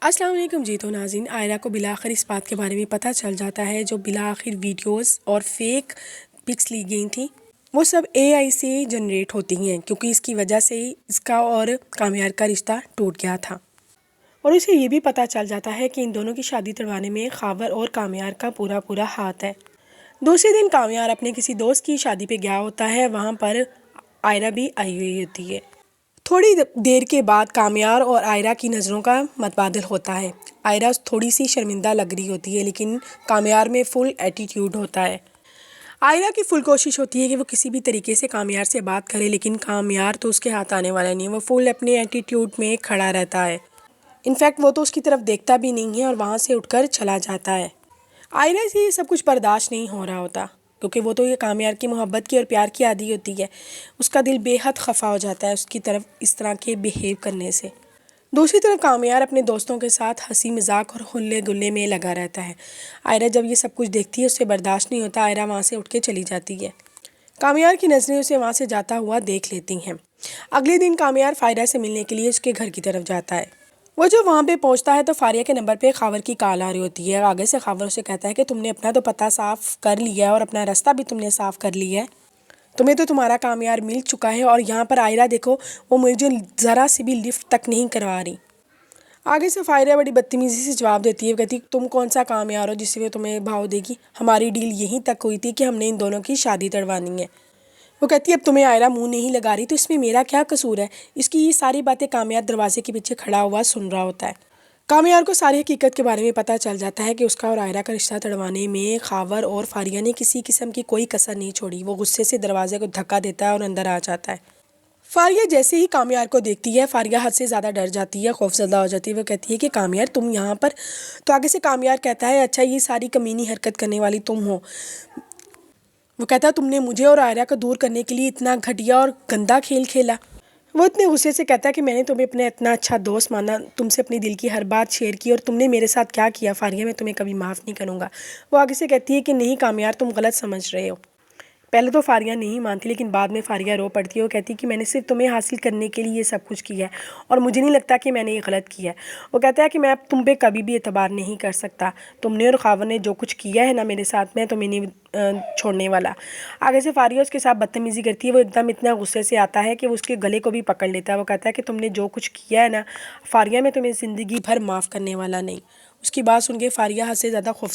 السلام علیکم جی تو ناظرین، آئرہ کو بلاخر اس بات کے بارے میں پتہ چل جاتا ہے جو بلاخر ویڈیوز اور فیک پکس لی گئی تھیں وہ سب اے آئی سے جنریٹ ہوتی ہیں، کیونکہ اس کی وجہ سے اس کا اور کامیار کا رشتہ ٹوٹ گیا تھا۔ اور اسے یہ بھی پتہ چل جاتا ہے کہ ان دونوں کی شادی تڑوانے میں خاور اور کامیار کا پورا ہاتھ ہے۔ دوسرے دن کامیار اپنے کسی دوست کی شادی پہ گیا ہوتا ہے، وہاں پر آئرہ بھی آئی ہوئی ہوتی ہے۔ تھوڑی دیر کے بعد کامیار اور آئرہ کی نظروں کا متبادل ہوتا ہے۔ آئرہ تھوڑی سی شرمندہ لگ رہی ہوتی ہے، لیکن کامیار میں فل ایٹیٹیوڈ ہوتا ہے۔ آئرہ کی فل کوشش ہوتی ہے کہ وہ کسی بھی طریقے سے کامیار سے بات کرے، لیکن کامیار تو اس کے ہاتھ آنے والا نہیں، وہ فل اپنے ایٹیٹیوڈ میں کھڑا رہتا ہے۔ انفیکٹ وہ تو اس کی طرف دیکھتا بھی نہیں ہے اور وہاں سے اٹھ کر چلا جاتا ہے۔ آئرہ سے یہ سب کچھ برداشت نہیں ہو رہا ہوتا، کیونکہ وہ تو یہ کامیار کی محبت کی اور پیار کی عادی ہوتی ہے۔ اس کا دل بے حد خفا ہو جاتا ہے اس کی طرف اس طرح کے بیہیو کرنے سے۔ دوسری طرف کامیار اپنے دوستوں کے ساتھ ہنسی مذاق اور ہلے گلے میں لگا رہتا ہے۔ آئرہ جب یہ سب کچھ دیکھتی ہے، اس سے برداشت نہیں ہوتا، آئرہ وہاں سے اٹھ کے چلی جاتی ہے۔ کامیار کی نظریں اسے وہاں سے جاتا ہوا دیکھ لیتی ہیں۔ اگلے دن کامیار فاریہ سے ملنے کے لیے اس کے گھر کی طرف جاتا ہے۔ وہ جب وہاں پہ پہنچتا ہے تو فاریہ کے نمبر پہ خاور کی کال آ رہی ہوتی ہے۔ آگے سے خاور اسے کہتا ہے کہ تم نے اپنا تو پتہ صاف کر لیا ہے اور اپنا راستہ بھی تم نے صاف کر لیا ہے، تمہیں تو تمہارا کامیار مل چکا ہے، اور یہاں پر آئرہ دیکھو، وہ مجھے ذرا سی بھی لفٹ تک نہیں کروا رہی۔ آگے سے فاریہ بڑی بدتمیزی سے جواب دیتی ہے، کہتی تم کون سا کامیار ہو جس سے وہ تمہیں بھاؤ دے گی، ہماری ڈیل یہیں تک ہوئی تھی کہ ہم نے ان دونوں کی شادی تڑوانی ہے۔ وہ کہتی ہے اب تمہیں آئرہ منہ نہیں لگا رہی تو اس میں میرا کیا قصور ہے۔ اس کی یہ ساری باتیں کامیار دروازے کے پیچھے کھڑا ہوا سن رہا ہوتا ہے۔ کامیار کو ساری حقیقت کے بارے میں پتہ چل جاتا ہے کہ اس کا اور آئرہ کا رشتہ تڑوانے میں خاور اور فاریہ نے کسی قسم کی کوئی کسر نہیں چھوڑی۔ وہ غصے سے دروازے کو دھکا دیتا ہے اور اندر آ جاتا ہے۔ فاریہ جیسے ہی کامیار کو دیکھتی ہے، فاریہ حد سے زیادہ ڈر جاتی ہے، خوفزدہ ہو جاتی ہے۔ وہ کہتی ہے کہ کامیار تم یہاں پر، تو آگے سے کامیار کہتا ہے اچھا یہ ساری کمینی حرکت کرنے والی تم ہو۔ وہ کہتا ہے تم نے مجھے اور آئرہ کو دور کرنے کے لیے اتنا گھٹیا اور گندا کھیل کھیلا۔ وہ اتنے غصے سے کہتا ہے کہ میں نے تمہیں اپنا اتنا اچھا دوست مانا، تم سے اپنی دل کی ہر بات شیئر کی، اور تم نے میرے ساتھ کیا کیا فاریہ، میں تمہیں کبھی معاف نہیں کروں گا۔ وہ آگے سے کہتی ہے کہ نہیں کامیار، تم غلط سمجھ رہے ہو۔ پہلے تو فاریہ نہیں مانتی، لیکن بعد میں فاریہ رو پڑتی ہے۔ وہ کہتی ہے کہ میں نے صرف تمہیں حاصل کرنے کے لیے یہ سب کچھ کیا ہے، اور مجھے نہیں لگتا کہ میں نے یہ غلط کیا ہے۔ وہ کہتا ہے کہ میں اب تم پہ کبھی بھی اعتبار نہیں کر سکتا، تم نے اور خاور نے جو کچھ کیا ہے نا میرے ساتھ، میں تمہیں نہیں چھوڑنے والا۔ آگے سے فاریہ اس کے ساتھ بدتمیزی کرتی ہے۔ وہ ایک دم اتنا غصے سے آتا ہے کہ وہ اس کے گلے کو بھی پکڑ لیتا ہے۔ وہ کہتا ہے کہ تم نے جو کچھ کیا ہے نا فاریہ، میں تمہیں زندگی بھر معاف کرنے والا نہیں۔ اس کی بات سن کے فاریہ حد سے زیادہ خوفزدہ